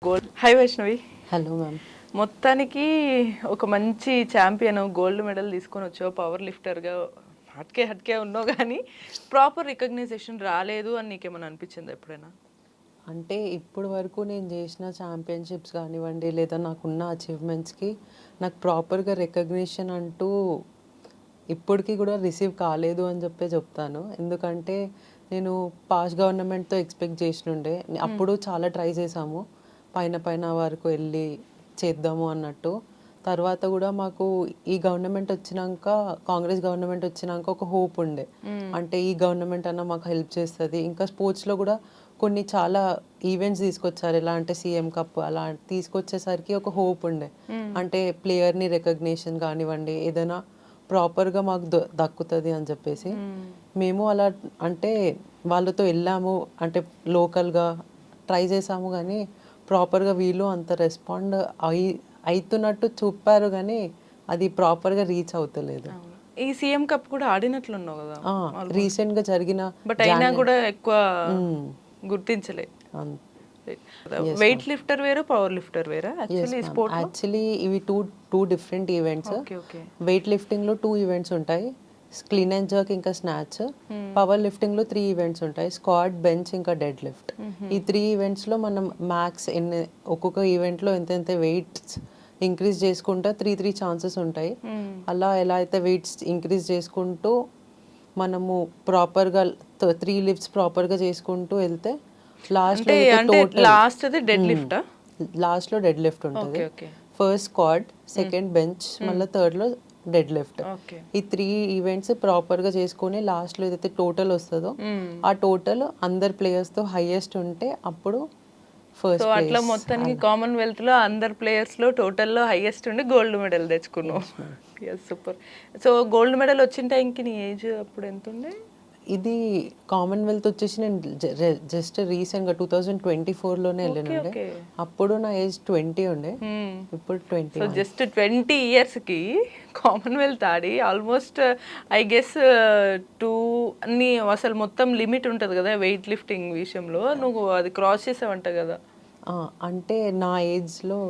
Gold. High Vaishnavi. Hello ma'am. మొత్తానికి ఒక మంచి ఛాంపియన్ గోల్డ్ మెడల్ తీసుకొని వచ్చావు, పవర్ లిఫ్టర్గా హట్కే హట్కే ఉన్నావు, కానీ ప్రాపర్ రికగ్నైజేషన్ రాలేదు అని నీకేమైనా అనిపించింది ఎప్పుడైనా? అంటే ఇప్పుడు వరకు నేను చేసిన ఛాంపియన్షిప్స్ కానివ్వండి, లేదా నాకున్న అచీవ్మెంట్స్కి నాకు ప్రాపర్గా రికగ్నిషన్ అంటూ ఇప్పటికీ కూడా రిసీవ్ కాలేదు అని చెప్తాను. ఎందుకంటే నేను పాస్ట్ గవర్నమెంట్తో ఎక్స్పెక్ట్ చేసినుండే, అప్పుడు చాలా ట్రై చేసాము, పైన వరకు వెళ్ళి చేద్దాము అన్నట్టు. తర్వాత కూడా మాకు ఈ గవర్నమెంట్ వచ్చినాక, కాంగ్రెస్ గవర్నమెంట్ వచ్చినాక ఒక హోప్ ఉండే, అంటే ఈ గవర్నమెంట్ అన్న మాకు హెల్ప్ చేస్తుంది. ఇంకా స్పోర్ట్స్లో కూడా కొన్ని చాలా ఈవెంట్స్ తీసుకొచ్చారు, ఎలా అంటే సీఎం కప్ అలా తీసుకొచ్చేసరికి ఒక హోప్ ఉండే, అంటే ప్లేయర్ని రికగ్నిషన్ కానివ్వండి, ఏదైనా ప్రాపర్గా మాకు దక్కుతుంది అని చెప్పేసి మేము అలా అంటే వాళ్ళతో వెళ్ళాము, అంటే లోకల్గా ట్రై చేసాము, కానీ ప్రాపర్గా వీళ్ళు అంత రెస్పాండ్ అవుతున్నట్టు చూపారు, కానీ అది ప్రాపర్గా రీచ్ అవుతలేదు. ఈ సీఎం కప్ కూడా ఆడినట్లున్నావు కదా రీసెంట్గా జరిగిన, బట్ అయినా కూడా ఎక్కువ గుర్తించలే. వెయిట్ లిఫ్టర్ వేరు, పవర్ లిఫ్టర్ వేరా? యాక్చువల్లీ ఇవి టూ డిఫరెంట్ ఈవెంట్స్. వెయిట్ లిఫ్టింగ్లో 2 ఈవెంట్స్ ఉంటాయి, క్లీన్ అండ్ జర్క్ ఇంకా స్నాచ్. పవర్ లిఫ్టింగ్లో 3 ఈవెంట్స్ ఉంటాయి, స్క్వాట్, బెంచ్ ఇంకా డెడ్ లిఫ్ట్. ఈ 3 ఈవెంట్స్లో మనం మ్యాక్స్ ఒక్కొక్క ఈవెంట్లో ఎంత వెయిట్స్ ఇంక్రీజ్ చేసుకుంటా 3 ఛాన్సెస్ ఉంటాయి. అలా ఎలా అయితే వెయిట్స్ ఇంక్రీజ్ చేసుకుంటూ మనము ప్రాపర్గా 3 లిఫ్ట్స్ ప్రాపర్గా చేసుకుంటూ వెళ్తే లాస్ట్లో డెడ్ లిఫ్ట్ ఉంటుంది. ఫస్ట్ స్క్వాడ్, సెకండ్ బెంచ్, మళ్ళీ థర్డ్లో డెడ్ లిఫ్ట్. ఈ 3 ఈవెంట్స్ ప్రాపర్గా చేసుకుని లాస్ట్లో ఏదైతే టోటల్ వస్తుందో ఆ టోటల్ అందరు ప్లేయర్స్తో హైయెస్ట్ ఉంటే అప్పుడు ఫస్ట్. అట్లా మొత్తానికి కామన్వెల్త్ లో అందరు ప్లేయర్స్ లో టోటల్ లో హైయెస్ట్ ఉండి గోల్డ్ మెడల్ తెచ్చుకున్నావు. సూపర్. సో గోల్డ్ మెడల్ వచ్చిన టైంకి నీ ఏజ్ అప్పుడు ఎంత ఉండే? ఇది కామన్వెల్త్ వచ్చేసి నేను జస్ట్ రీసెంట్గా 2024లోనే వెళ్ళినండే. అప్పుడు నా ఏజ్ 20 ఉండే, ఇప్పుడు 20. సో జస్ట్ 20 ఇయర్స్కి Commonwealth Audi almost I guess 2 అన్ని అసలు మొత్తం లిమిట్ ఉంటుంది కదా వెయిట్ లిఫ్టింగ్ విషయంలో, నువ్వు అది క్రాస్ చేసావంట కదా. అంటే నా ఏజ్లో,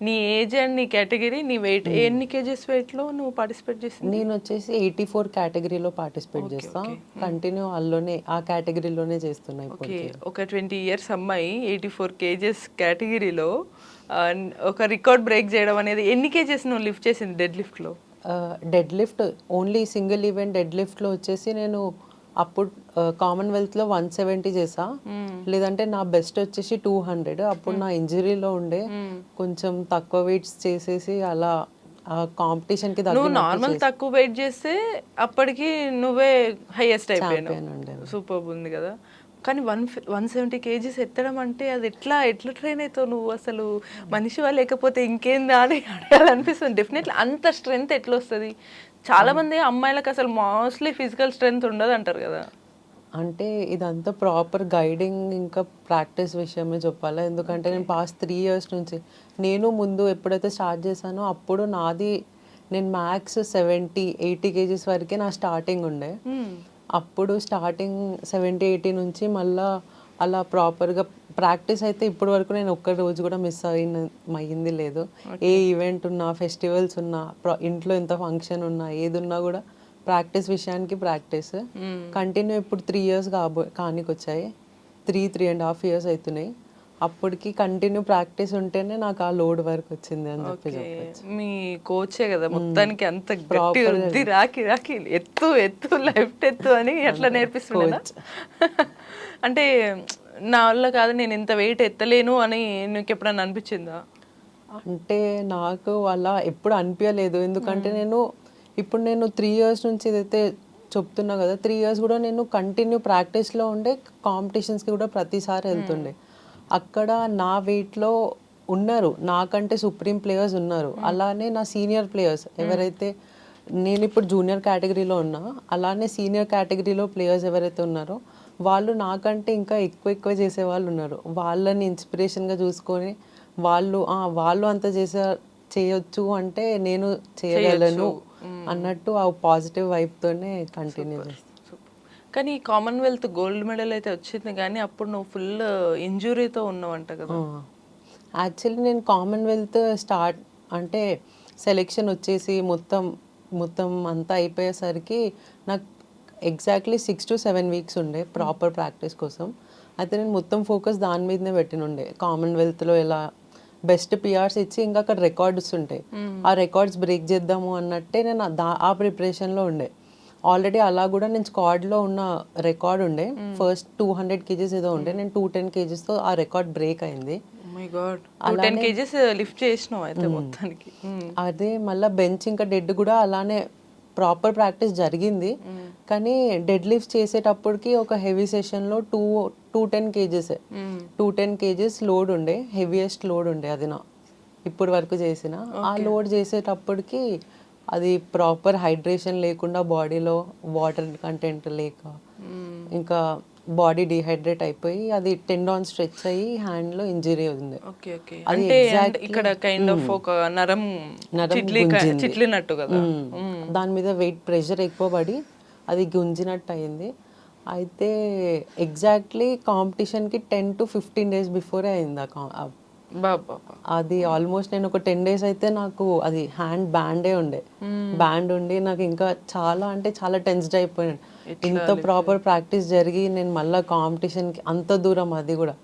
నీ ఏజ్ అండ్ నీ కేటగిరీ, నీ వెయిట్, ఎన్ని కేజెస్ వెయిట్లో నువ్వు పార్టిసిపేట్ చేసింది? నేను వచ్చేసి 84 కేటగిరీలో పార్టిసిపేట్ చేస్తా, కంటిన్యూ అల్లోనే ఆ కేటగిరీలోనే చేస్తున్నా. ఓకే, ఒక 20 ఇయర్స్ అమ్మాయి 84 కేజెస్ కేటగిరీలో ఒక రికార్డ్ బ్రేక్ చేయడం అనేది, ఎన్ని కేజెస్ నువ్వు లిఫ్ట్ చేసింది డెడ్ లిఫ్ట్లో? Dead lift only single event dead లిఫ్ట్లో వచ్చేసి నేను అప్పుడు కామన్వెల్త్లో 170 చేసా, లేదంటే నా బెస్ట్ వచ్చేసి 200. అప్పుడు నా ఇంజరీలో ఉండే, కొంచెం తక్కువ వెయిట్స్ చేసేసి అలా కాంపిటీషన్కి నువ్వు నార్మల్ తక్కువ వెయిట్ చేస్తే అప్పటికి నువ్వే హైయెస్ట్ అయిపోయాను. సూపర్ ఉంది కదా. కానీ 170 కేజీస్ ఎత్తడం అంటే అది ఎట్లా ట్రైన్ అవుతావు నువ్వు? అసలు మనిషివా లేకపోతే ఇంకేందా అని అడగాలనిపిస్తుంది. డెఫినెట్లీ అంత స్ట్రెంగ్త్ ఎట్లా వస్తుంది? చాలా మంది అమ్మాయిలకు అసలు మోస్ట్లీ ఫిజికల్ స్ట్రెంగ్త్ ఉండదు అంటారు కదా. అంటే ఇదంతా ప్రాపర్ గైడింగ్ ఇంకా ప్రాక్టీస్ విషయమే చెప్పాలి. ఎందుకంటే నేను పాస్ట్ 3 ఇయర్స్ నుంచి, నేను ముందు ఎప్పుడైతే స్టార్ట్ చేశానో అప్పుడు నేను మ్యాక్స్ 70-80 కేజీస్ వరకే నా స్టార్టింగ్ ఉండే. అప్పుడు స్టార్టింగ్ 70-80 నుంచి మళ్ళీ అలా ప్రాపర్గా ప్రాక్టీస్ అయితే ఇప్పటి వరకు నేను ఒక్క రోజు కూడా మిస్ అయ్యింది లేదు. ఏ ఈవెంట్ ఉన్నా, ఫెస్టివల్స్ ఉన్నా, ఇంట్లో ఎంత ఫంక్షన్ ఉన్నా, ఏది ఉన్నా కూడా ప్రాక్టీస్ విషయానికి ప్రాక్టీస్ కంటిన్యూ. ఇప్పుడు 3 ఇయర్స్ కానికి వచ్చాయి, 3.5 ఇయర్స్ అవుతున్నాయి. అప్పటికి కంటిన్యూ ప్రాక్టీస్ ఉంటేనే నాకు ఆ లోడ్ వర్క్ వచ్చింది అని చెప్పి. మీ కోచే కదా మొత్తానికి అంత రాకి ఎత్తు లెఫ్ట్ ఎత్తు అని ఎట్లా నేర్పిస్తున్నా? అంటే నా వల్ల కాదు, నేను ఇంత వెయిట్ ఎత్తలేను అని నీకు ఎప్పుడన్నా అనిపించిందా? అంటే నాకు అలా ఎప్పుడు అనిపించలేదు, ఎందుకంటే ఇప్పుడు నేను 3 ఇయర్స్ నుంచి ఏదైతే చెప్తున్నా కదా, 3 ఇయర్స్ కూడా నేను కంటిన్యూ ప్రాక్టీస్లో ఉండే, కాంపిటీషన్స్కి కూడా ప్రతిసారి వెళ్తుండే. అక్కడ నా వెయిట్లో ఉన్నారు నాకంటే సుప్రీం ప్లేయర్స్ ఉన్నారు, అలానే నా సీనియర్ ప్లేయర్స్ ఎవరైతే, నేను ఇప్పుడు జూనియర్ కేటగిరీలో ఉన్నా, అలానే సీనియర్ కేటగిరీలో ప్లేయర్స్ ఎవరైతే ఉన్నారో వాళ్ళు నాకంటే ఇంకా ఎక్కువ చేసే వాళ్ళు ఉన్నారు. వాళ్ళని ఇన్స్పిరేషన్గా చూసుకొని వాళ్ళు అంత చేయొచ్చు అంటే నేను చేయగలను అన్నట్టు ఆ పాజిటివ్ వైబ్తోనే కంటిన్యూ చేస్తాను. కానీ కామన్వెల్త్ గోల్డ్ మెడల్ అయితే వచ్చింది, కానీ అప్పుడు నువ్వు ఫుల్ ఇంజురీతో ఉన్నావు అంట కదా. యాక్చువల్లీ నేను కామన్వెల్త్ స్టార్ట్ అంటే సెలెక్షన్ వచ్చేసి మొత్తం మొత్తం అంతా అయిపోయేసరికి నాకు ఎగ్జాక్ట్లీ 6 to 7 వీక్స్ ఉండే ప్రాపర్ ప్రాక్టీస్ కోసం. అయితే నేను మొత్తం ఫోకస్ దాని మీదనే పెట్టినుండే. కామన్వెల్త్లో ఎలా బెస్ట్ పిఆర్స్ ఇచ్చి ఇంకా అక్కడ రికార్డ్స్ ఉంటాయి, ఆ రికార్డ్స్ బ్రేక్ చేద్దాము అన్నట్టే నేను ఆ ప్రిపరేషన్లో ఉండే. ఆల్రెడీ అలా కూడా నేను స్క్వాడ్లో ఉన్న రికార్డ్ ఉండే, ఫస్ట్ 200 kgs ఏదో ఉండే, నేను 210 kgsతో ఆ రికార్డ్ బ్రేక్ అయింది. లిఫ్ట్ చేసినావు అయితే మొత్తానికి. అదే మళ్ళీ బెంచ్ ఇంకా డెడ్ కూడా అలానే ప్రాపర్ ప్రాక్టీస్ జరిగింది. కానీ డెడ్ లిఫ్ట్ చేసేటప్పటికి ఒక హెవీ సెషన్లో 210 kgs 210 kgs లోడ్ ఉండే, హెవీయెస్ట్ లోడ్ ఉండే అది నా ఇప్పుడు వరకు చేసిన. ఆ లోడ్ చేసేటప్పటికి అది ప్రాపర్ హైడ్రేషన్ లేకుండా బాడీలో వాటర్ కంటెంట్ లేక ఇంకా బాడీ డిహైడ్రేట్ అయిపోయి అది టెండాన్ స్ట్రెచ్ అయ్యి హ్యాండ్ లో ఇంజరీ ఉంది. అంటే ఇక్కడ కైండ్ ఆఫ్ ఒక నరం చిట్లినట్టు కదా, దాని మీద వెయిట్ ప్రెషర్ ఎక్కువ పడి అది గుంజినట్టు అయింది. అయితే ఎగ్జాక్ట్లీ కాంపిటీషన్కి 10 to 15 days బిఫోరే అయింది. అది ఆల్మోస్ట్ నేను ఒక 10 days అయితే నాకు అది హ్యాండ్ బ్యాండ్ ఉండి నాకు ఇంకా చాలా అంటే చాలా టెన్స్డ్ అయిపోయాను. ఇంత ప్రాపర్ ప్రాక్టీస్ జరిగి నేను మళ్ళీ కాంపిటీషన్కి అంత దూరం, అది కూడా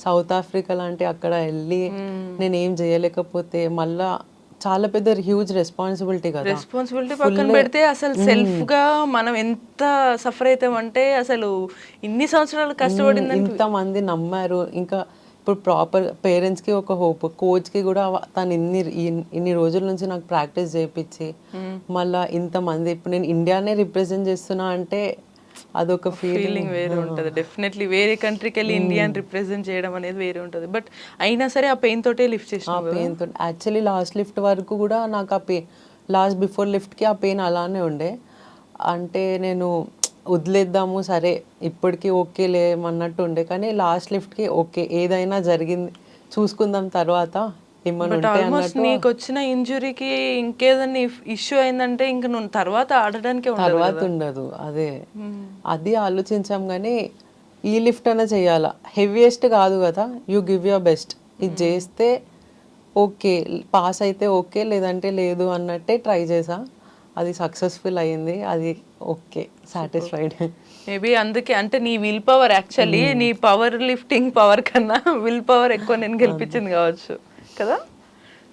సౌత్ ఆఫ్రికా లాంటి అక్కడ వెళ్ళి నేను ఏం చేయలేకపోతే మళ్ళా చాలా పెద్ద హ్యూజ్ రెస్పాన్సిబిలిటీ కదా. రెస్పాన్సిబిలిటీ పక్కన పెడితే అసలు సెల్ఫ్ గా మనం ఎంత సఫర్ అవుతామంటే అసలు ఇన్ని సంవత్సరాలు కష్టపడింది, ఇంతమంది నమ్మారు. ఇంకా ఇప్పుడు ప్రాపర్ పేరెంట్స్కి ఒక హోప్, కోచ్కి కూడా తను ఇన్ని రోజుల నుంచి నాకు ప్రాక్టీస్ చేయించి మళ్ళీ ఇంతమంది ఇప్పుడు నేను ఇండియానే రిప్రజెంట్ చేస్తున్నా అంటే అదొక ఫీలింగ్ వేరే ఉంటుంది. డెఫినెట్లీ వేరే కంట్రీకి వెళ్ళి ఇండియాని రిప్రజెంట్ చేయడం అనేది వేరే ఉంటుంది. బట్ అయినా సరే ఆ పెయిన్ తోటే లిఫ్ట్ చేసిన. పెయిన్ తోటి యాక్చువల్లీ లాస్ట్ లిఫ్ట్ వరకు కూడా నాకు ఆ పెయిన్, లాస్ట్ బిఫోర్ లిఫ్ట్కి ఆ పెయిన్ అలానే ఉండే. అంటే నేను వదిలేద్దాము సరే ఇప్పటికీ ఓకేలే అన్నట్టు ఉండే, కానీ లాస్ట్ లిఫ్ట్కి ఓకే ఏదైనా జరిగింది చూసుకుందాం తర్వాత నీకు వచ్చిన ఇంజురీకి ఇంకేదన్నా ఇష్యూ అయిందంటే ఇంకా నువ్వు తర్వాత ఆడడానికి ఉండదు. అది ఆలోచించాం. కానీ ఈ లిఫ్ట్ అయినా చేయాలా, హెవీయెస్ట్ కాదు కదా, యూ గివ్ యువర్ బెస్ట్, ఇది చేస్తే ఓకే పాస్ అయితే ఓకే లేదంటే లేదు అన్నట్టే ట్రై చేసా. అది సక్సెస్ఫుల్ అయ్యింది, అది ఓకే సాటిస్ఫైడ్. మేబీ అందుకే అంటే నీ విల్ పవర్, యాక్చువల్లీ నీ పవర్ లిఫ్టింగ్ పవర్ కన్నా విల్ పవర్ ఎక్కువ నేను గెలిపించింది కావచ్చు కదా.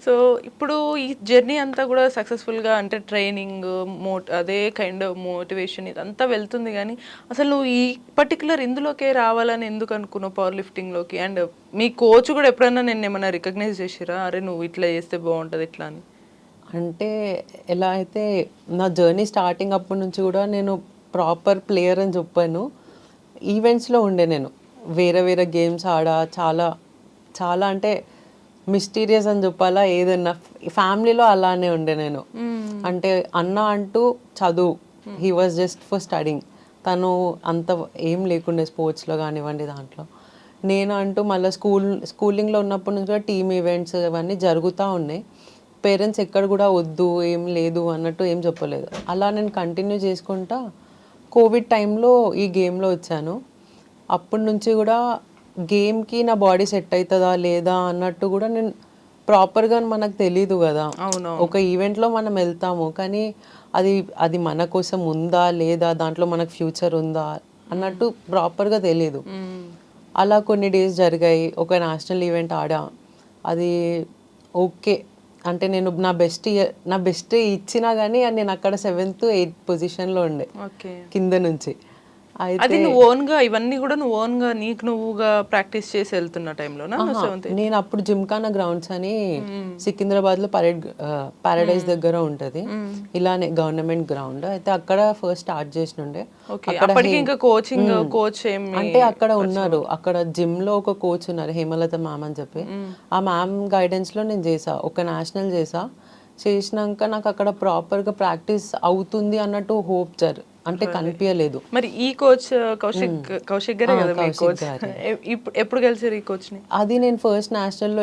సో ఇప్పుడు ఈ జర్నీ అంతా కూడా సక్సెస్ఫుల్గా అంటే ట్రైనింగ్ అదే కైండ్ ఆఫ్ మోటివేషన్ ఇదంతా వెళ్తుంది. కానీ అసలు నువ్వు ఈ పర్టికులర్ ఇందులోకే రావాలని ఎందుకు అనుకున్నావు పవర్ లిఫ్టింగ్లోకి? అండ్ మీ కోచ్ కూడా ఎప్పుడైనా నేను ఏమైనా రికగ్నైజ్ చేసిరా, అరే నువ్వు ఇట్లా చేస్తే బాగుంటుంది ఇట్లా అని? అంటే ఎలా అయితే నా జర్నీ స్టార్టింగ్ అప్పటి నుంచి కూడా నేను ప్రాపర్ ప్లేయర్ అని చెప్పాను. ఈవెంట్స్లో ఉండే నేను వేరే వేరే గేమ్స్ చాలా చాలా అంటే మిస్టీరియస్ అని చెప్పాలా, ఏదన్నా ఫ్యామిలీలో అలానే ఉండే నేను. అంటే అన్న అంటూ చదువు, he was just for studying, తను అంత ఏం లేకుండే స్పోర్ట్స్లో కానివ్వండి దాంట్లో. నేను అంటూ మళ్ళీ స్కూలింగ్లో ఉన్నప్పటి నుంచి కూడా టీమ్ ఈవెంట్స్ ఇవన్నీ జరుగుతూ ఉన్నాయి. పేరెంట్స్ ఎక్కడ కూడా వద్దు ఏం లేదు అన్నట్టు ఏం చెప్పలేదు. అలా నేను కంటిన్యూ చేసుకుంటా కోవిడ్ టైంలో ఈ గేమ్లో వచ్చాను. అప్పటి నుంచి కూడా గేమ్కి నా బాడీ సెట్ అవుతుందా లేదా అన్నట్టు కూడా నేను ప్రాపర్గా మనకు తెలీదు కదా. ఒక ఈవెంట్లో మనం వెళ్తాము కానీ అది మన కోసం ఉందా లేదా, దాంట్లో మనకు ఫ్యూచర్ ఉందా అన్నట్టు ప్రాపర్గా తెలీదు. అలా కొన్ని డేస్ జరిగాయి. ఒక నేషనల్ ఈవెంట్ ఆడా, అది ఓకే అంటే నేను నా బెస్ట్ ఇచ్చినా కానీ నేను అక్కడ 7th 8th పొజిషన్లో ఉండే కింద నుంచి. అది నువ్వు ఓన్గా ఇవన్నీ కూడా నువ్వు ఓన్గా నీకు నువ్వుగా ప్రాక్టీస్ చేసి వెళ్తున్న టైంలో? నేను అప్పుడు జిమ్ఖానా గ్రౌండ్స్ అని సికింద్రాబాద్లో పారడైజ్ దగ్గర ఉంటుంది, ఇలానే గవర్నమెంట్ గ్రౌండ్. అయితే అక్కడ ఫస్ట్ స్టార్ట్ చేసినుండే. అంటే అక్కడ ఉన్నారు, అక్కడ జిమ్లో ఒక కోచ్ ఉన్నారు హేమలత మ్యామ్ అని చెప్పి. ఆ మ్యామ్ గైడెన్స్లో నేను చేసా, ఒక నేషనల్ చేసినాక నాకు అక్కడ ప్రాపర్గా ప్రాక్టీస్ అవుతుంది అన్నట్టు హోప్ అంటే కనిపించలేదు. మరి ఈ కోచ్ కౌశిక్ గారే కదా మీ కోచ్? ఎప్పుడు కలిసారు ఈ కోచ్ ని? అది నేను ఫస్ట్ నేషనల్లో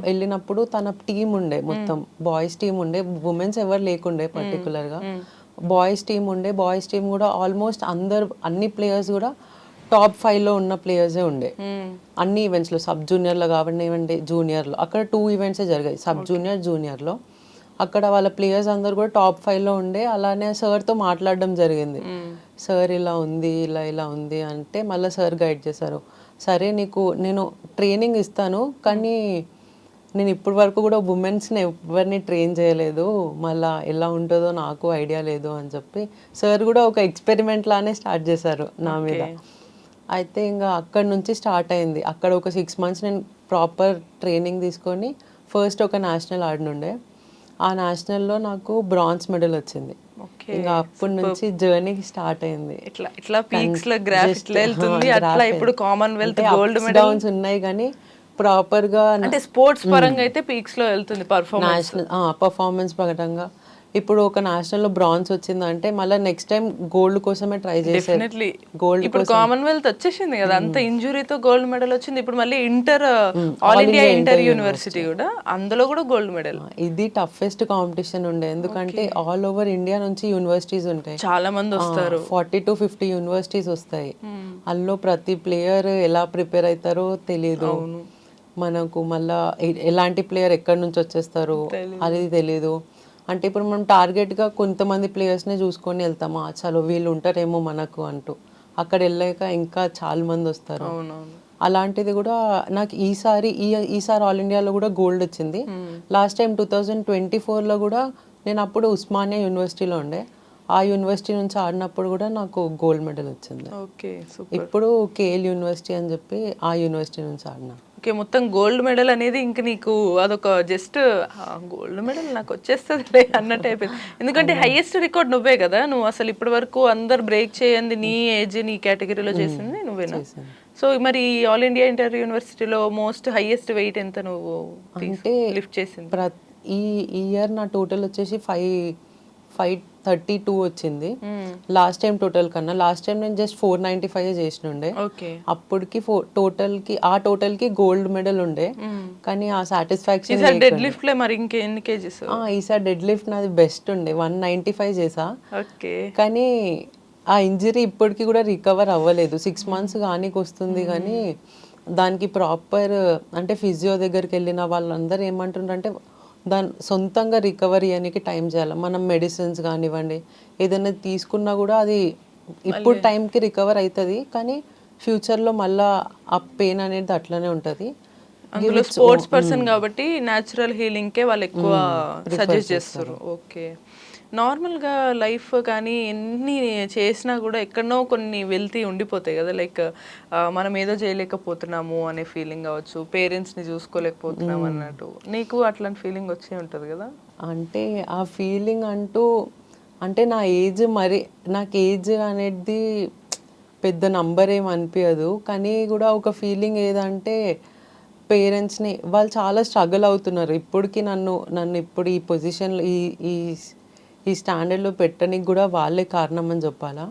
వెళ్ళినప్పుడు తన టీం ఉండే, మొత్తం బాయ్స్ టీం ఉండే, ఉమెన్స్ ఎవరు లేకుండే పర్టికులర్ గా. బాయ్స్ టీం ఉండే, బాయ్స్ టీం కూడా ఆల్మోస్ట్ అన్ని ప్లేయర్స్ కూడా టాప్ 5లో ఉన్న ప్లేయర్సే ఉండే అన్ని ఈవెంట్స్లో, సబ్ జూనియర్లో కానివ్వండి, జూనియర్లో. అక్కడ 2 ఈవెంట్సే జరిగాయి, సబ్ జూనియర్, జూనియర్లో. అక్కడ వాళ్ళ ప్లేయర్స్ అందరు కూడా టాప్ 5లో ఉండే. అలానే సార్తో మాట్లాడడం జరిగింది. సార్ ఇలా ఉంది, ఇలా ఇలా ఉంది అంటే మళ్ళీ సార్ గైడ్ చేశారు. సరే నీకు నేను ట్రైనింగ్ ఇస్తాను, కానీ నేను ఇప్పటి వరకు కూడా ఉమెన్స్ని ఎవరిని ట్రైన్ చేయలేదు, మళ్ళీ ఎలా ఉంటుందో నాకు ఐడియా లేదు అని చెప్పి సార్ కూడా ఒక ఎక్స్పెరిమెంట్ లానే స్టార్ట్ చేశారు నా మీద. అయితే ఇంకా అక్కడ నుంచి స్టార్ట్ అయింది. అక్కడ ఒక 6 months నేను ప్రాపర్ ట్రైనింగ్ తీసుకొని ఫస్ట్ ఒక నేషనల్ ఆడినుండే. ఆ నేషనల్లో నాకు బ్రాంజ్ మెడల్ వచ్చింది. ఇంకా అప్పటి నుంచి జర్నీ స్టార్ట్ అయింది. ఇట్లా పీక్స్ లో గ్రాఫ్ ఇట్లా వెళ్తుంది. అట్లా ఇప్పుడు కామన్వెల్త్ గోల్డ్ మెడల్ డౌన్స్ ఉన్నాయి కానీ ప్రాపర్ గా అంటే స్పోర్ట్స్ పరంగా అయితే పీక్స్ లో వెళ్తుంది పర్ఫార్మెన్స్ పరంగా. ఇప్పుడు ఒక నేషనల్ లో బ్రాంజ్ వచ్చిందంటే మళ్ళీ నెక్స్ట్ టైం గోల్డ్ కోసమే ట్రై చేసేది. గోల్డ్ ఇప్పుడు కామన్వెల్త్ వచ్చేసింది కదా, అంత ఇంజురీతో గోల్డ్ మెడల్ వచ్చింది. ఇప్పుడు మళ్ళీ ఆల్ ఇండియా ఇంటర్ యూనివర్సిటీ కూడా, అందులో కూడా గోల్డ్ మెడల్. ఇది టఫెస్ట్ కాంపిటీషన్ ఉండే, ఎందుకంటే ఆల్ ఓవర్ ఇండియా నుంచి యూనివర్సిటీస్ ఉంటాయి, చాలా మంది వస్తారు. 40 to 50 యూనివర్సిటీస్ వస్తాయి. అందులో ప్రతి ప్లేయర్ ఎలా ప్రిపేర్ అవుతారో తెలియదు మనకు. మళ్ళా ఎలాంటి ప్లేయర్ ఎక్కడి నుంచి వచ్చేస్తారు అది తెలీదు. అంటే ఇప్పుడు మనం టార్గెట్గా కొంతమంది ప్లేయర్స్నే చూసుకొని వెళ్తాము, చలో వీళ్ళు ఉంటారేమో మనకు అంటూ. అక్కడ వెళ్ళాక ఇంకా చాలా మంది వస్తారు. అలాంటిది కూడా నాకు ఈసారి ఆల్ ఇండియాలో కూడా గోల్డ్ వచ్చింది. లాస్ట్ టైం 2024లో కూడా నేను అప్పుడు ఉస్మానియా యూనివర్సిటీలో ఉండే. ఆ యూనివర్సిటీ నుంచి ఆడినప్పుడు కూడా నాకు గోల్డ్ మెడల్ వచ్చింది. ఇప్పుడు కేఎల్ యూనివర్సిటీ అని చెప్పి ఆ యూనివర్సిటీ నుంచి ఆడినా. ఓకే, మొత్తం గోల్డ్ మెడల్ అనేది ఇంక నీకు అదొక జస్ట్ గోల్డ్ మెడల్ నాకు వచ్చేస్తుంది అన్నట్టు అయిపోయింది. ఎందుకంటే హైయెస్ట్ రికార్డ్ నువ్వే కదా, నువ్వు అసలు ఇప్పటి వరకు అందరు బ్రేక్ చేయండి నీ ఏజ్ నీ కేటగిరీలో చేసింది నువ్వేనా? సో మరి ఆల్ ఇండియా ఇంటర్ యూనివర్సిటీలో మోస్ట్ హైయెస్ట్ వెయిట్ ఎంత నువ్వు లిఫ్ట్ చేసింది? ఈ ఇయర్ నా టోటల్ వచ్చేసి 532 వచ్చింది. లాస్ట్ టైం టోటల్ కన్నా లాస్ట్ టైం నేను జస్ట్ 495 చేసినుండే. అప్పటికి టోటల్ కి గోల్డ్ మెడల్ ఉండే, కానీ ఆ సాటిస్ఫాక్షన్. డెడ్ లిఫ్ట్ లో మరి ఇంకెన్ని కేజెస్? ఈసారి డెడ్ లిఫ్ట్ నాది బెస్ట్ ఉండే, 195 చేసా. కానీ ఆ ఇంజరీ ఇప్పటికి కూడా రికవర్ అవ్వలేదు. 6 months కానీ వస్తుంది, కానీ దానికి ప్రాపర్ అంటే ఫిజియో దగ్గరికి వెళ్ళిన వాళ్ళందరూ ఏమంటుండ్రు అంటే దాని సొంతంగా రికవరీ అనికి టైం చేయాలి. మనం మెడిసిన్స్ కానివ్వండి ఏదైనా తీసుకున్నా కూడా అది ఇప్పుడు టైంకి రికవర్ అవుతుంది, కానీ ఫ్యూచర్లో మళ్ళీ ఆ పెయిన్ అనేది అట్లనే ఉంటుంది. అందులో స్పోర్ట్స్ పర్సన్ కాబట్టి న్యాచురల్ హీలింగ్కే వాళ్ళు ఎక్కువ సజెస్ట్ చేస్తారు. ఓకే, నార్మల్గా లైఫ్ కానీ ఎన్ని చేసినా కూడా ఎక్కడనో కొన్ని వెళ్తీ ఉండిపోతాయి కదా, లైక్ మనం ఏదో చేయలేకపోతున్నాము అనే ఫీలింగ్ కావచ్చు, పేరెంట్స్ని చూసుకోలేకపోతున్నాం అన్నట్టు. నీకు అట్లాంటి ఫీలింగ్ వచ్చే ఉంటుంది కదా? అంటే ఆ ఫీలింగ్ అంటూ అంటే నాకు ఏజ్ అనేది పెద్ద నంబర్ ఏం అనిపించదు, కానీ కూడా ఒక ఫీలింగ్ ఏదంటే పేరెంట్స్ని వాళ్ళు చాలా స్ట్రగుల్ అవుతున్నారు. ఇప్పటికీ నన్ను ఇప్పుడు ఈ పొజిషన్లో ఈ స్టాండర్డ్లో పెట్టడానికి కూడా వాళ్ళే కారణం అని చెప్పాలా.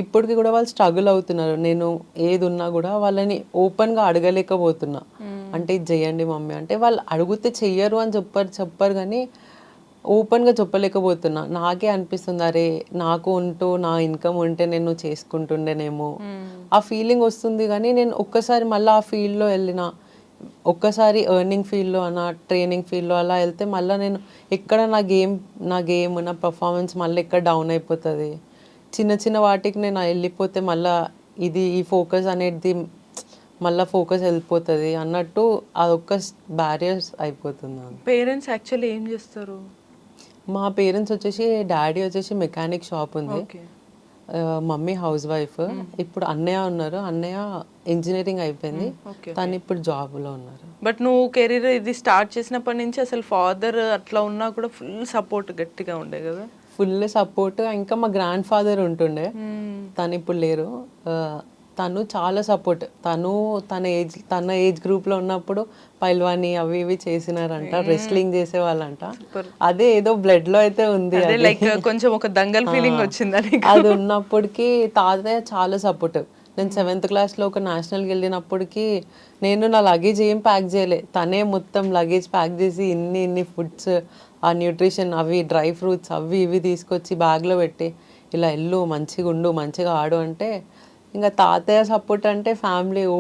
ఇప్పటికి కూడా వాళ్ళు స్ట్రగుల్ అవుతున్నారు. నేను ఏది ఉన్నా కూడా వాళ్ళని ఓపెన్గా అడగలేకపోతున్నా. అంటే ఇది చేయండి మమ్మీ అంటే వాళ్ళు అడిగితే చెయ్యరు అని చెప్పరు కానీ ఓపెన్గా చెప్పలేకపోతున్నా. నాకే అనిపిస్తుంది, అరే నాకు నా ఇన్కమ్ ఉంటే నేను చేసుకుంటుండేనేమో ఆ ఫీలింగ్ వస్తుంది. కానీ నేను ఒక్కసారి మళ్ళీ ఆ ఫీల్డ్లో వెళ్ళిన, ఒక్కసారి ఎర్నింగ్ ఫీల్డ్లో ట్రైనింగ్ ఫీల్డ్లో అలా వెళ్తే మళ్ళీ నేను ఎక్కడ నా గేమ్ నా పర్ఫార్మెన్స్ మళ్ళీ ఎక్కడ డౌన్ అయిపోతుంది. చిన్న వాటికి నేను వెళ్ళిపోతే మళ్ళీ ఈ ఫోకస్ అనేది మళ్ళీ ఫోకస్ వెళ్ళిపోతుంది అన్నట్టు అదొక్క బ్యారియర్స్ అయిపోతుంది. పేరెంట్స్ యాక్చువల్లీ ఏం చేస్తారు? మా పేరెంట్స్ వచ్చేసి డాడీ వచ్చేసి మెకానిక్ షాప్ ఉంది, మమ్మీ హౌస్ వైఫ్. ఇప్పుడు అన్నయ్య ఉన్నారు, అన్నయ్య ఇంజనీరింగ్ అయిపోయింది, తను ఇప్పుడు జాబ్లో ఉన్నారు. బట్ నువ్వు కెరీర్ ఇది స్టార్ట్ చేసినప్పటి నుంచి అసలు ఫాదర్ అట్లా ఉన్నా కూడా ఫుల్ సపోర్ట్ గట్టిగా ఉండే కదా? Full support. ఇంకా మా గ్రాండ్ ఫాదర్ ఉంటుండే, తను ఇప్పుడు లేరు. తను చాలా సపోర్ట్. తన ఏజ్ గ్రూప్లో ఉన్నప్పుడు పైల్వాని అవి ఇవి చేసినారంట, రెస్లింగ్ చేసేవాళ్ళంట. అదే ఏదో బ్లడ్లో అయితే ఉంది, లైక్ కొంచెం ఒక దంగల్ ఫీలింగ్ వచ్చిందని. అది ఉన్నప్పటికీ తాతయ్య చాలా సపోర్ట్. నేను 7th క్లాస్లో ఒక నేషనల్కి వెళ్ళినప్పటికీ నేను నా లగేజ్ ఏం ప్యాక్ చేయలే, తనే మొత్తం లగేజ్ ప్యాక్ చేసి ఇన్ని ఫుడ్స్, ఆ న్యూట్రిషన్ అవి డ్రై ఫ్రూట్స్ అవి ఇవి తీసుకొచ్చి బ్యాగ్లో పెట్టి ఇలా వెళ్ళు, మంచిగా ఉండు, మంచిగా ఆడు అంటే ఇంకా తాతయ్య సపోర్ట్ అంటే ఫ్యామిలీ ఓ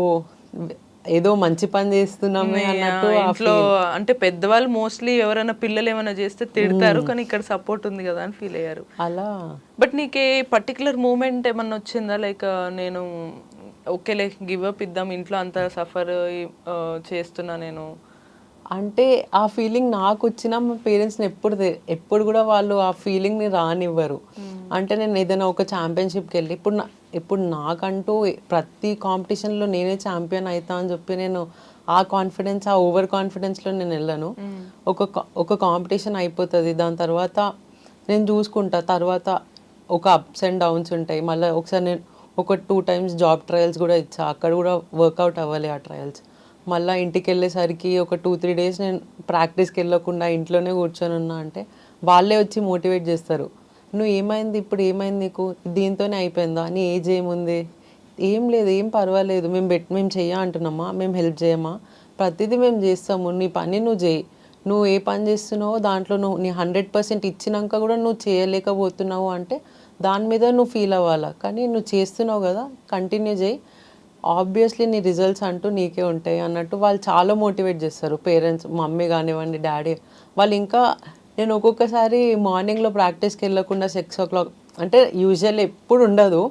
ఏదో మంచి పని చేస్తున్నామే అన్నట్టు ఆ ఇంట్లో అంటే పెద్దవాళ్ళు మోస్ట్లీ ఎవరైనా పిల్లలు ఏమైనా చేస్తే తిడతారు, కానీ ఇక్కడ సపోర్ట్ ఉంది కదా అని ఫీల్ అయ్యారు. అలా. బట్ నీకే పర్టికులర్ మూమెంట్ ఏమన్నా వచ్చిందా, లైక్ నేను ఓకేలే గివ్ అప్ ఇద్దాం, ఇంట్లో అంత సఫర్ చేస్తున్నా నేను అంటే ఆ ఫీలింగ్ నాకు వచ్చినా మా పేరెంట్స్ని ఎప్పుడు కూడా వాళ్ళు ఆ ఫీలింగ్ని రానివ్వరు. అంటే నేను ఏదైనా ఒక ఛాంపియన్షిప్కి వెళ్ళి ఇప్పుడు నాకంటూ ప్రతి కాంపిటీషన్లో నేనే ఛాంపియన్ అవుతా అని చెప్పి నేను ఆ కాన్ఫిడెన్స్, ఆ ఓవర్ కాన్ఫిడెన్స్లో నేను వెళ్ళను. ఒక కాంపిటీషన్ అయిపోతుంది, దాని తర్వాత నేను చూసుకుంటా. తర్వాత ఒక అప్స్ అండ్ డౌన్స్ ఉంటాయి. మళ్ళీ ఒకసారి నేను ఒక 2 times జాబ్ ట్రయల్స్ కూడా ఇచ్చా, అక్కడ కూడా వర్కౌట్ అవ్వాలి ఆ ట్రయల్స్. మళ్ళీ ఇంటికి వెళ్ళేసరికి ఒక 2-3 days నేను ప్రాక్టీస్కి వెళ్ళకుండా ఇంట్లోనే కూర్చొని ఉన్నా అంటే వాళ్ళే వచ్చి మోటివేట్ చేస్తారు. నువ్వు ఏమైంది, ఇప్పుడు ఏమైంది నీకు, దీంతోనే అయిపోయిందా, నీ ఏజ్ ఏముంది, ఏం లేదు, ఏం పర్వాలేదు, మేము చెయ్య అంటున్నామా, మేము హెల్ప్ చేయమా, ప్రతిదీ మేము చేస్తాము, నీ పని నువ్వు చేయి, నువ్వు ఏ పని చేస్తున్నావో దాంట్లో నువ్వు నీ 100% ఇచ్చినాక కూడా నువ్వు చేయలేకపోతున్నావు అంటే దాని మీద నువ్వు ఫీల్ అవ్వాలా, కానీ నువ్వు చేస్తున్నావు కదా కంటిన్యూ చేయి, ఆబ్వియస్లీ నీ రిజల్ట్స్ అంటూ నీకే ఉంటాయి అన్నట్టు వాళ్ళు చాలా మోటివేట్ చేస్తారు. పేరెంట్స్, మమ్మీ కానివ్వండి, డాడీ వాళ్ళు. ఇంకా నేను ఒక్కొక్కసారి మార్నింగ్లో ప్రాక్టీస్కి వెళ్ళకుండా 6 o'clock అంటే యూజువల్ ఎప్పుడు ఉండదు,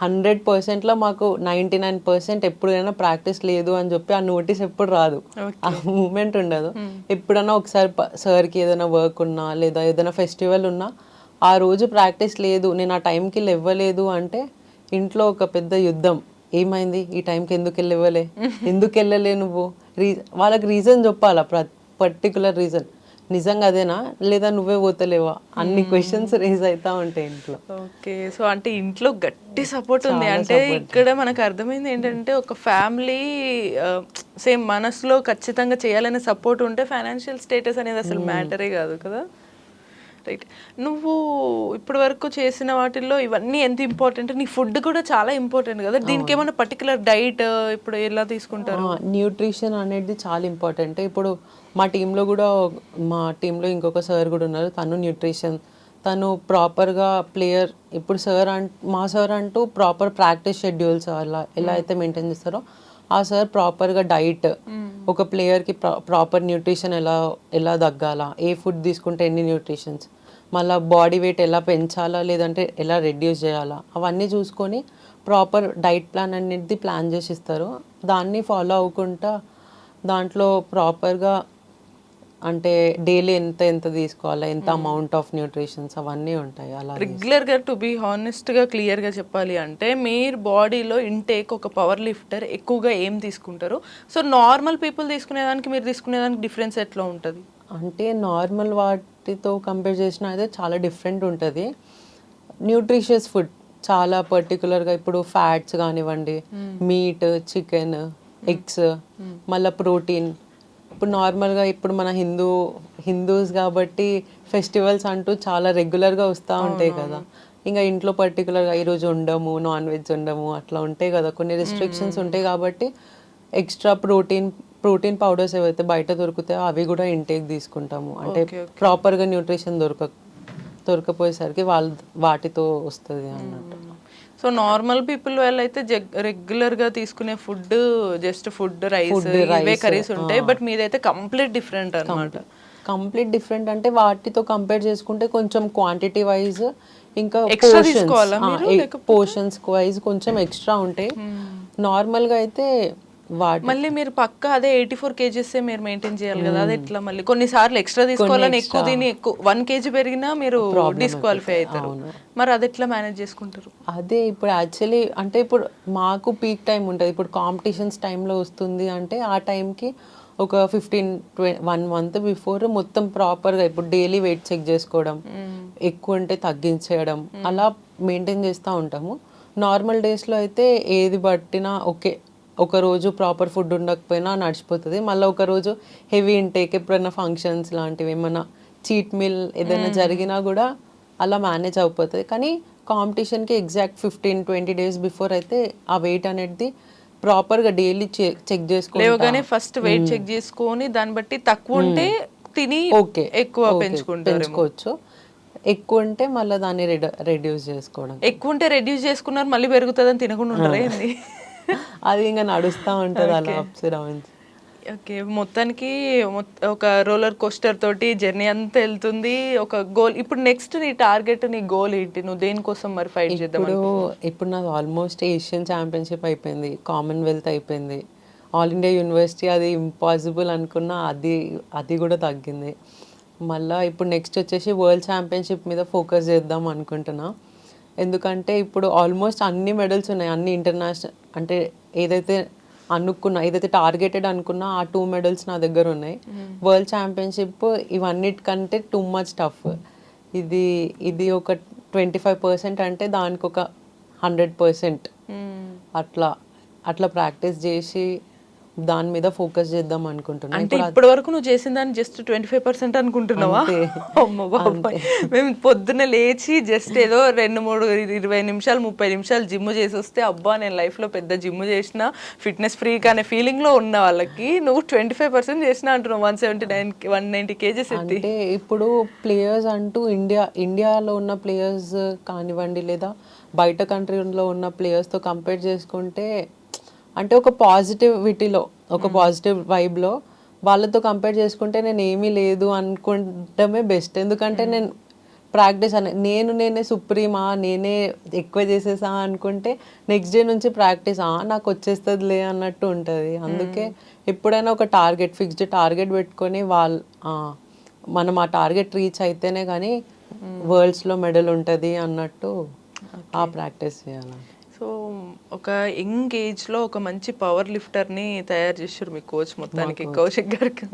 100%లో మాకు 99% ఎప్పుడైనా ప్రాక్టీస్ లేదు అని చెప్పి ఆ నోటీస్ ఎప్పుడు రాదు, ఆ మూమెంట్ ఉండదు. ఎప్పుడైనా ఒకసారి సార్కి ఏదైనా వర్క్ ఉన్నా లేదా ఏదైనా ఫెస్టివల్ ఉన్నా ఆ రోజు ప్రాక్టీస్ లేదు, నేను ఆ టైంకి ఇవ్వలేదు అంటే ఇంట్లో ఒక పెద్ద యుద్ధం. ఏమైంది, ఈ టైంకి ఎందుకు వెళ్ళలే నువ్వు, వాళ్ళకి రీజన్ చెప్పాలా, పర్టికులర్ రీజన్. నిజంగా అదేనా, లేదా నువ్వే పోతలేవా, అన్ని క్వశ్చన్స్ రేజ్ అవుతా ఉంటాయి ఇంట్లో. ఓకే, సో అంటే ఇంట్లో గట్టి సపోర్ట్ ఉంది. అంటే ఇక్కడ మనకు అర్థమైంది ఏంటంటే ఒక ఫ్యామిలీ సేమ్ మనసులో ఖచ్చితంగా చేయాలనే సపోర్ట్ ఉంటే ఫైనాన్షియల్ స్టేటస్ అనేది అసలు మ్యాటరే కాదు కదా. రైట్, నువ్వు ఇప్పటి వరకు చేసిన వాటిల్లో ఇవన్నీ ఎంత ఇంపార్టెంట్, నీ ఫుడ్ కూడా చాలా ఇంపార్టెంట్ కదా, దీనికి ఏమైనా పర్టికులర్ డైట్ ఇప్పుడు ఎలా తీసుకుంటారు? న్యూట్రిషన్ అనేది చాలా ఇంపార్టెంట్. ఇప్పుడు మా టీంలో ఇంకొక సార్ కూడా ఉన్నారు, తను న్యూట్రిషన్, తను ప్రాపర్గా ప్లేయర్. ఇప్పుడు మా సార్ అంటూ ప్రాపర్ ప్రాక్టీస్ షెడ్యూల్స్ ఎలా అయితే మెయింటైన్ చేస్తారో ఆ సార్ ప్రాపర్గా డైట్, ఒక ప్లేయర్కి ప్రాపర్ న్యూట్రిషన్ ఎలా తగ్గాలా, ఏ ఫుడ్ తీసుకుంటే ఎన్ని న్యూట్రిషన్స్, మళ్ళీ బాడీ వెయిట్ ఎలా పెంచాలా లేదంటే ఎలా రెడ్యూస్ చేయాలా, అవన్నీ చూసుకొని ప్రాపర్ డైట్ ప్లాన్ అనేది ప్లాన్ చేసి ఇస్తారు. దాన్ని ఫాలో అవ్వకుండా దాంట్లో ప్రాపర్గా అంటే డైలీ ఎంత తీసుకోవాలా, ఎంత అమౌంట్ ఆఫ్ న్యూట్రిషన్స్ అవన్నీ ఉంటాయి. అలా రెగ్యులర్గా టు బీ హానెస్ట్గా క్లియర్గా చెప్పాలి అంటే మీరు బాడీలో ఇంటేక్ ఒక పవర్ లిఫ్టర్ ఎక్కువగా ఏం తీసుకుంటారు, సో నార్మల్ పీపుల్ తీసుకునేదానికి మీరు తీసుకునేదానికి డిఫరెన్స్ ఎట్లా ఉంటుంది? అంటే నార్మల్ వాటితో కంపేర్ చేసిన అయితే చాలా డిఫరెంట్ ఉంటుంది. న్యూట్రిషియస్ ఫుడ్ చాలా పర్టికులర్గా ఇప్పుడు ఫ్యాట్స్ కానివ్వండి, మీట్, చికెన్, ఎగ్స్, మళ్ళీ ప్రోటీన్. ఇప్పుడు నార్మల్గా ఇప్పుడు మన హిందూస్ కాబట్టి ఫెస్టివల్స్ అంటూ చాలా రెగ్యులర్గా వస్తూ ఉంటాయి కదా, ఇంకా ఇంట్లో పర్టికులర్గా ఈరోజు ఉండము, నాన్ వెజ్ ఉండము, అట్లా ఉంటాయి కదా, కొన్ని రెస్ట్రిక్షన్స్ ఉంటాయి. కాబట్టి ఎక్స్ట్రా ప్రోటీన్ పౌడర్స్ ఏవైతే బయట దొరుకుతాయో అవి కూడా ఇంటేక్ తీసుకుంటాము. అంటే ప్రాపర్గా న్యూట్రిషన్ దొరకపోయేసరికి వాటితో వస్తుంది అన్నట్టు. సో నార్మల్ పీపుల్ వాళ్ళైతే రెగ్యులర్గా తీసుకునే ఫుడ్ జస్ట్ ఫుడ్, రైస్, ఇవే కర్రీస్ ఉంటాయి. బట్ మీదైతే కంప్లీట్ డిఫరెంట్ అన్నమాట. కంప్లీట్ డిఫరెంట్ అంటే వాటితో కంపేర్ చేసుకుంటే కొంచెం క్వాంటిటీ వైజ్ ఇంకా పోర్షన్స్ వైజ్ కొంచెం ఎక్స్ట్రా ఉంటాయి. నార్మల్గా అయితే మళ్ళీ మీరు పక్క అదే 84 kgs మీరు మెయింటైన్ చేయాలి కదా, అది ఎట్లా? మళ్ళీ కొన్నిసార్లు ఎక్స్ట్రా తీసుకోవాలని ఎక్కువ తిని 1 kg పెరిగినా మీరు డిస్క్వాలిఫై అవుతారు. మరి అది ఎట్లా మేనేజ్ చేసుకుంటారు? అదే ఇప్పుడు యాక్చువల్లీ అంటే ఇప్పుడు మాకు పీక్ టైం ఉంటుంది. ఇప్పుడు కాంపిటీషన్స్ టైంలో వస్తుంది అంటే ఆ టైంకి ఒక 1 month బిఫోర్ మొత్తం ప్రాపర్గా ఇప్పుడు డైలీ వెయిట్ చెక్ చేసుకోవడం, ఎక్కువ అంటే తగ్గించేయడం, అలా మెయింటైన్ చేస్తూ ఉంటాము. నార్మల్ డేస్లో అయితే ఏది పట్టినా ఓకే, ఒక రోజు ప్రాపర్ ఫుడ్ ఉండకపోయినా నడిచిపోతుంది. మళ్ళీ ఒక రోజు హెవీ ఇంటేక్, ఎప్పుడైనా ఫంక్షన్స్ లాంటివి ఏమైనా చీట్ మీల్ ఏదైనా జరిగినా కూడా అలా మేనేజ్ అయిపోతుంది. కానీ కాంపిటీషన్కి ఎగ్జాక్ట్ 15-20 days బిఫోర్ అయితే ఆ వెయిట్ అనేది ప్రాపర్గా డైలీ చెక్ చేసుకోవాలి. ఫస్ట్ వెయిట్ చెక్ చేసుకొని దాన్ని బట్టి తక్కువ ఉంటే తిని ఎక్కువ పెంచుకోవచ్చు. ఎక్కువ ఉంటే మళ్ళీ దాన్ని రెడ్యూస్ చేసుకోవడం. ఎక్కువ ఉంటే రెడ్యూస్ చేసుకున్నారు మళ్ళీ పెరుగుతుందని తినకుండా ఉంటారా ఏంది? అది ఇంకా నడుస్తూ ఉంటుంది అలా అప్స్ డౌన్స్. ఓకే, మొత్తానికి ఒక రోలర్ కోస్టర్ తోటి జర్నీ అంతా వెళ్తుంది. ఒక గోల్ ఇప్పుడు నెక్స్ట్ నీ టార్గెట్, నీ గోల్ ఏంటి? నువ్వు దేనికోసం మరి ఫైట్ చేద్దాం? ఇప్పుడు నాది ఆల్మోస్ట్ ఏషియన్ ఛాంపియన్షిప్ అయిపోయింది, కామన్వెల్త్ అయిపోయింది, ఆల్ ఇండియా యూనివర్సిటీ అది ఇంపాసిబుల్ అనుకున్నా, అది కూడా తగ్గింది. మళ్ళీ ఇప్పుడు నెక్స్ట్ వచ్చేసి వరల్డ్ ఛాంపియన్షిప్ మీద ఫోకస్ చేద్దాం అనుకుంటున్నా. ఎందుకంటే ఇప్పుడు ఆల్మోస్ట్ అన్ని మెడల్స్ ఉన్నాయి, అన్ని ఇంటర్నేషనల్ అంటే ఏదైతే టార్గెటెడ్ అనుకున్నా ఆ 2 మెడల్స్ నా దగ్గర ఉన్నాయి. వరల్డ్ ఛాంపియన్షిప్ ఇవన్నిటికంటే టూ మచ్ టఫ్. ఇది ఒక 25% అంటే దానికి ఒక 100% అట్లా ప్రాక్టీస్ చేసి దాని మీద ఫోకస్ చేద్దాం అనుకుంటున్నా. అంటే ఇప్పటి వరకు నువ్వు చేసిన దాన్ని జస్ట్ 25% అనుకుంటున్నావా? అమ్మ బాబాయ్, మేము పొద్దున్న లేచి జస్ట్ ఏదో 2-3-20 నిమిషాలు 30 నిమిషాలు జిమ్ చేసి వస్తే అబ్బా నేను లైఫ్లో పెద్ద జిమ్ చేసిన, ఫిట్నెస్ ఫ్రీక్ అనే ఫీలింగ్లో ఉన్న వాళ్ళకి నువ్వు 25% చేసిన అంటున్నావు. 190 కేజెస్ ఎత్తి. అంటే ఇప్పుడు ప్లేయర్స్ అంటూ ఇండియాలో ఉన్న ప్లేయర్స్ కానివ్వండి లేదా బయట కంట్రీలో ఉన్న ప్లేయర్స్తో కంపేర్ చేసుకుంటే, అంటే ఒక పాజిటివిటీలో, ఒక పాజిటివ్ వైబ్లో వాళ్ళతో కంపేర్ చేసుకుంటే నేను ఏమీ లేదు అనుకుంటమే బెస్ట్. ఎందుకంటే నేను ప్రాక్టీస్ నేనే సుప్రీమా, నేనే ఎక్కువ చేసేసా అనుకుంటే నెక్స్ట్ డే నుంచి ప్రాక్టీస్ నాకు వచ్చేస్తుందిలే అన్నట్టు ఉంటుంది. అందుకే ఎప్పుడైనా ఒక ఫిక్స్డ్ టార్గెట్ పెట్టుకొని మనం ఆ టార్గెట్ రీచ్ అయితేనే కానీ వరల్డ్స్లో మెడల్ ఉంటుంది అన్నట్టు ఆ ప్రాక్టీస్ చేయాలి. సో ఒక యంగ్ ఏజ్లో ఒక మంచి పవర్ లిఫ్టర్ని తయారు చేశారు మీ కోచ్ మొత్తానికి, కౌశిక్ గారికి.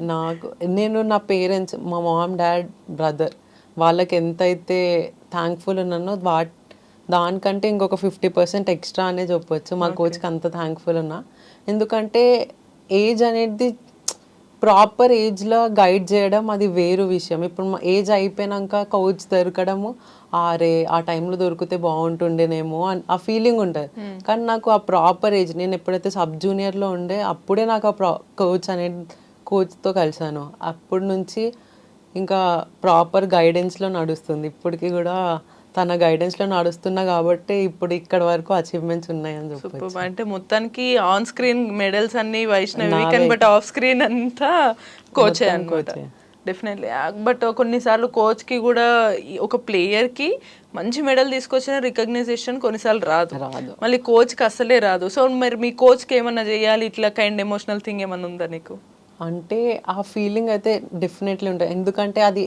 నేను నా పేరెంట్స్, మా మామ్, డాడ్, బ్రదర్ వాళ్ళకి ఎంతైతే థ్యాంక్ఫుల్ ఉన్నానో దానికంటే ఇంకొక 50% ఎక్స్ట్రా అనే చెప్పొచ్చు. మా కోచ్కి అంత థ్యాంక్ఫుల్ ఉన్నా. ఎందుకంటే ఏజ్ అనేది ప్రాపర్ ఏజ్లో గైడ్ చేయడం అది వేరు విషయం. ఇప్పుడు ఏజ్ అయిపోయినాక కోచ్ దొరకడము, ఆ టైంలో దొరికితే బాగుంటుండేనేమో అని ఆ ఫీలింగ్ ఉంటుంది. కానీ నాకు ఆ ప్రాపర్ ఏజ్, నేను ఎప్పుడైతే సబ్ జూనియర్లో ఉండే అప్పుడే నాకు ఆ కోచ్తో కలిసాను. అప్పటి నుంచి ఇంకా ప్రాపర్ గైడెన్స్లో నడుస్తుంది. ఇప్పటికీ కూడా తన గైడెన్స్లో నడుస్తున్నా కాబట్టి ఇప్పుడు ఇక్కడ వరకు అచీవ్మెంట్స్ ఉన్నాయని చెప్పొచ్చు. అంటే మొత్తానికి ఆన్ స్క్రీన్ మెడల్స్ అన్ని వైష్ణవి, బట్ ఆఫ్ స్క్రీన్ అంతా కోచే అన్నమాట. డెఫినెట్లీ. బట్ కొన్నిసార్లు కోచ్కి కూడా ఒక ప్లేయర్కి మంచి మెడల్ తీసుకొచ్చిన రికగ్నైజేషన్ కొన్నిసార్లు రాదు, మళ్ళీ కోచ్కి అసలే రాదు. సో మరి మీ కోచ్కి ఏమన్నా చేయాలి ఇట్లా కైండ్ ఎమోషనల్ థింగ్ ఏమన్నా ఉందా నీకు? అంటే ఆ ఫీలింగ్ అయితే డెఫినెట్లీ ఉంటుంది. ఎందుకంటే అది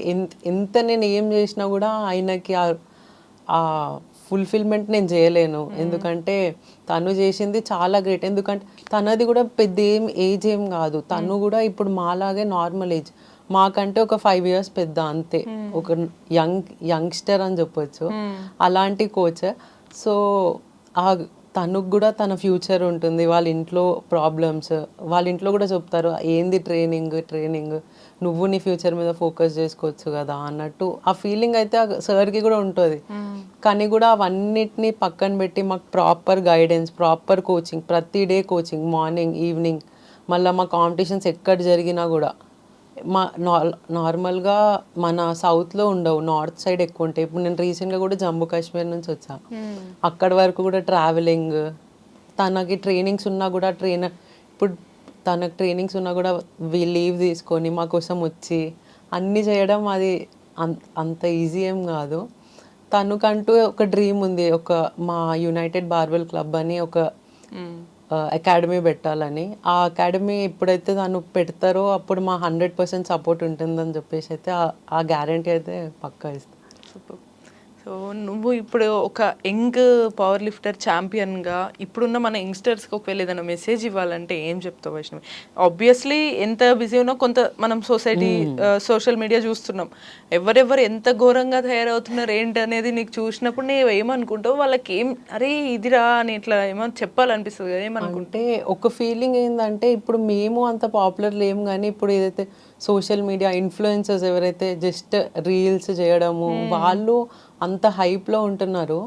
ఎంత నేను ఏం చేసినా కూడా ఆయనకి ఆ ఫుల్ఫిల్మెంట్ నేను చేయలేను. ఎందుకంటే తను చేసింది చాలా గ్రేట్. ఎందుకంటే తనది కూడా పెద్ద ఏజ్ ఏం కాదు, తను కూడా ఇప్పుడు మాలాగే నార్మల్ ఏజ్, మాకంటే ఒక 5 years పెద్ద అంతే, ఒక యంగ్స్టర్ అని చెప్పొచ్చు. అలాంటి కోచ్. సో తనకు కూడా తన ఫ్యూచర్ ఉంటుంది, వాళ్ళ ఇంట్లో ప్రాబ్లమ్స్, వాళ్ళ ఇంట్లో కూడా చెప్తారు ఏంది ట్రైనింగ్ నువ్వు నీ ఫ్యూచర్ మీద ఫోకస్ చేసుకోవచ్చు కదా అన్నట్టు ఆ ఫీలింగ్ అయితే సార్కి కూడా ఉంటుంది. కానీ కూడా అవన్నిటిని పక్కన పెట్టి మాకు ప్రాపర్ గైడెన్స్, ప్రాపర్ కోచింగ్, ప్రతి డే కోచింగ్, మార్నింగ్ ఈవినింగ్. మళ్ళీ మా కాంపిటీషన్స్ ఎక్కడ జరిగినా కూడా నార్మల్గా మన సౌత్లో ఉండవు, నార్త్ సైడ్ ఎక్కువ ఉంటాయి. ఇప్పుడు నేను రీసెంట్గా కూడా జమ్మూ కాశ్మీర్ నుంచి వచ్చా, అక్కడి వరకు కూడా ట్రావెలింగ్. తనకి ట్రైనింగ్స్ ఉన్నా కూడా తనకు ట్రైనింగ్స్ ఉన్నా కూడా లీవ్ తీసుకొని మా కోసం వచ్చి అన్నీ చేయడం అది అంత ఈజీ ఏం కాదు. తనకంటూ ఒక డ్రీమ్ ఉంది, మా యునైటెడ్ బార్బెల్ క్లబ్ అని ఒక అకాడమీ పెట్టాలని. ఆ అకాడమీ ఎప్పుడైతే తను పెడతారో అప్పుడు మా 100% సపోర్ట్ ఉంటుందని చెప్పేసి అయితే ఆ గ్యారంటీ అయితే పక్కా ఇస్తాను. సో నువ్వు ఇప్పుడు ఒక యంగ్ పవర్ లిఫ్టర్ ఛాంపియన్గా ఇప్పుడున్న మన యంగ్స్టర్స్కి ఒకవేళ ఏదైనా మెసేజ్ ఇవ్వాలంటే ఏం చెప్తావు వైష్ణవి? ఆబ్వియస్లీ ఎంత బిజీ ఉన్నా కొంత మనం సోషల్ మీడియా చూస్తున్నాం, ఎవరెవరు ఎంత ఘోరంగా తయారవుతున్నారు ఏంటి అనేది నీకు చూసినప్పుడు నేను ఏమనుకుంటావు? వాళ్ళకి అరే ఇదిరా అని ఇట్లా ఏమో చెప్పాలనిపిస్తుంది కదా, ఏమనుకుంటే? ఒక ఫీలింగ్ ఏంటంటే ఇప్పుడు మేము అంత పాపులర్ లేము, కానీ ఇప్పుడు ఏదైతే సోషల్ మీడియా ఇన్ఫ్లుయెన్సర్స్ ఎవరైతే జస్ట్ రీల్స్ చేయడము వాళ్ళు అంత హైప్లో ఉంటున్నారు.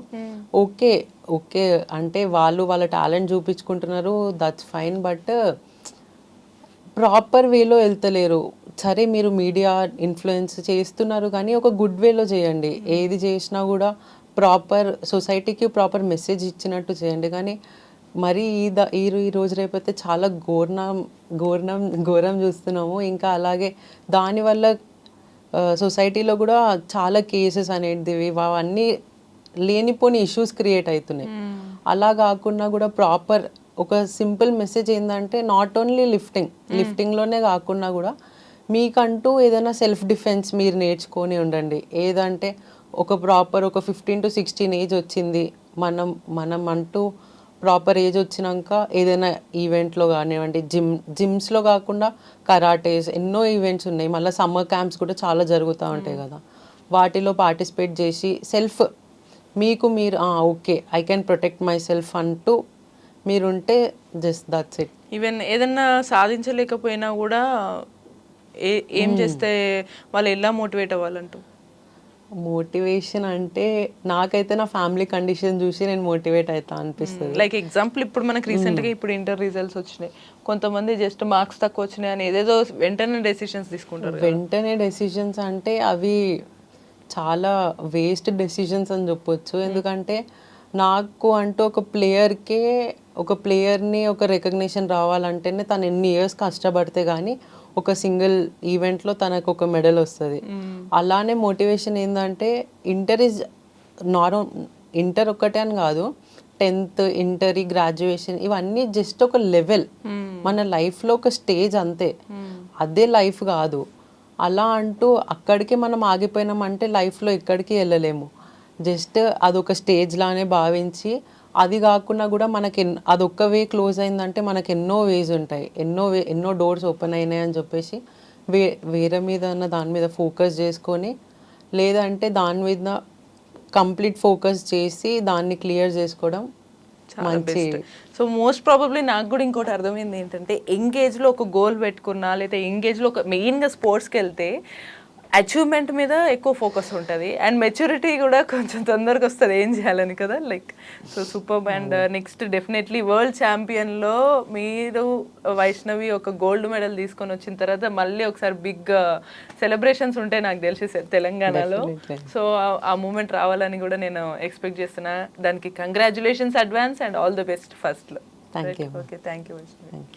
ఓకే అంటే వాళ్ళ టాలెంట్ చూపించుకుంటున్నారు, దట్స్ ఫైన్. బట్ ప్రాపర్ వేలో వెళ్తలేరు. సరే మీరు మీడియా ఇన్ఫ్లుయెన్స్ చేస్తున్నారు కానీ ఒక గుడ్ వేలో చేయండి. ఏది చేసినా కూడా ప్రాపర్ సొసైటీకి ప్రాపర్ మెసేజ్ ఇచ్చినట్టు చేయండి. కానీ మరి ఈ రోజు రేపైతే చాలా ఘోరం చూస్తున్నాము. ఇంకా అలాగే దానివల్ల సొసైటీలో కూడా చాలా కేసెస్ అనేటివి అవన్నీ లేనిపోని ఇష్యూస్ క్రియేట్ అవుతున్నాయి. అలా కాకుండా కూడా ప్రాపర్ ఒక సింపుల్ మెసేజ్ ఏంటంటే నాట్ ఓన్లీ లిఫ్టింగ్లోనే కాకుండా కూడా మీకంటూ ఏదైనా సెల్ఫ్ డిఫెన్స్ మీరు నేర్చుకొని ఉండండి. ఏదంటే ఒక 15 to 16 ఏజ్ వచ్చింది, మనం అంటూ ప్రాపర్ ఏజ్ వచ్చినాక ఏదైనా ఈవెంట్లో కానివ్వండి, జిమ్స్లో కాకుండా కరాటేస్ ఎన్నో ఈవెంట్స్ ఉన్నాయి. మళ్ళీ సమ్మర్ క్యాంప్స్ కూడా చాలా జరుగుతూ ఉంటాయి కదా, వాటిలో పార్టిసిపేట్ చేసి మీకు మీరు okay I can protect my self అంటూ మీరుంటే జస్ట్ దట్స్ ఇట్. ఈవెన్ ఏదన్నా సాధించలేకపోయినా కూడా ఏం చేస్తే వాళ్ళు ఎలా మోటివేట్ అవ్వాలంటూ? మోటివేషన్ అంటే నాకైతే నా ఫ్యామిలీ కండిషన్ చూసి నేను మోటివేట్ అవుతా అనిపిస్తుంది. లైక్ ఎగ్జాంపుల్ ఇప్పుడు మనకి రీసెంట్గా ఇప్పుడు ఇంటర్ రిజల్ట్స్ వచ్చినాయి, కొంతమంది జస్ట్ మార్క్స్ తక్కువ వచ్చినాయి అని ఏదేదో వెంటనే డెసిషన్స్ తీసుకుంటారు. వెంటనే డెసిషన్స్ అంటే అవి చాలా వేస్ట్ డెసిషన్స్ అని చెప్పొచ్చు. ఎందుకంటే నాకు అంటూ ఒక ప్లేయర్ని ఒక రికగ్నిషన్ రావాలంటేనే తను ఎన్ని ఇయర్స్ కష్టపడితే కానీ ఒక సింగిల్ ఈవెంట్లో తనకు ఒక మెడల్ వస్తుంది. అలానే మోటివేషన్ ఏంటంటే ఇంటర్ ఒక్కటే అని కాదు, 10th ఇంటర్ గ్రాడ్యుయేషన్ ఇవన్నీ జస్ట్ ఒక లెవెల్, మన లైఫ్లో ఒక స్టేజ్ అంతే, అదే లైఫ్ కాదు. అలా అంటూ అక్కడికి మనం ఆగిపోయినామంటే లైఫ్లో ఎక్కడికి వెళ్ళలేము. జస్ట్ అదొక స్టేజ్ లానే భావించి, అది కాకుండా కూడా మనకి అదొక్క వే క్లోజ్ అయిందంటే మనకి ఎన్నో వేస్ ఉంటాయి, ఎన్నో డోర్స్ ఓపెన్ అయినాయి అని చెప్పేసి వేరే మీద దాని మీద ఫోకస్ చేసుకొని, లేదంటే దాని మీద కంప్లీట్ ఫోకస్ చేసి దాన్ని క్లియర్ చేసుకోవడం మంచి. సో మోస్ట్ ప్రాబబ్లీ నాకు కూడా ఇంకోటి అర్థమైంది ఏంటంటే, ఎంగేజ్లో ఒక గోల్ పెట్టుకున్నా లేదా ఎంగేజ్లో ఒక మెయిన్గా స్పోర్ట్స్కి వెళ్తే అచీవ్మెంట్ మీద ఎక్కువ ఫోకస్ ఉంటుంది అండ్ మెచ్యూరిటీ కూడా కొంచెం తొందరగా వస్తుంది ఏం చేయాలని కదా. Like so super. And next definitely world ఛాంపియన్లో మీరు వైష్ణవి ఒక గోల్డ్ మెడల్ తీసుకొని వచ్చిన తర్వాత మళ్ళీ ఒకసారి బిగ్ సెలబ్రేషన్స్ ఉంటాయి నాకు తెలిసి తెలంగాణలో. సో ఆ మూమెంట్ రావాలని కూడా నేను ఎక్స్పెక్ట్ చేస్తున్నా. దానికి congratulations advance and all the best ఫస్ట్లో. Thank you. Okay, thank you Vaishnavi.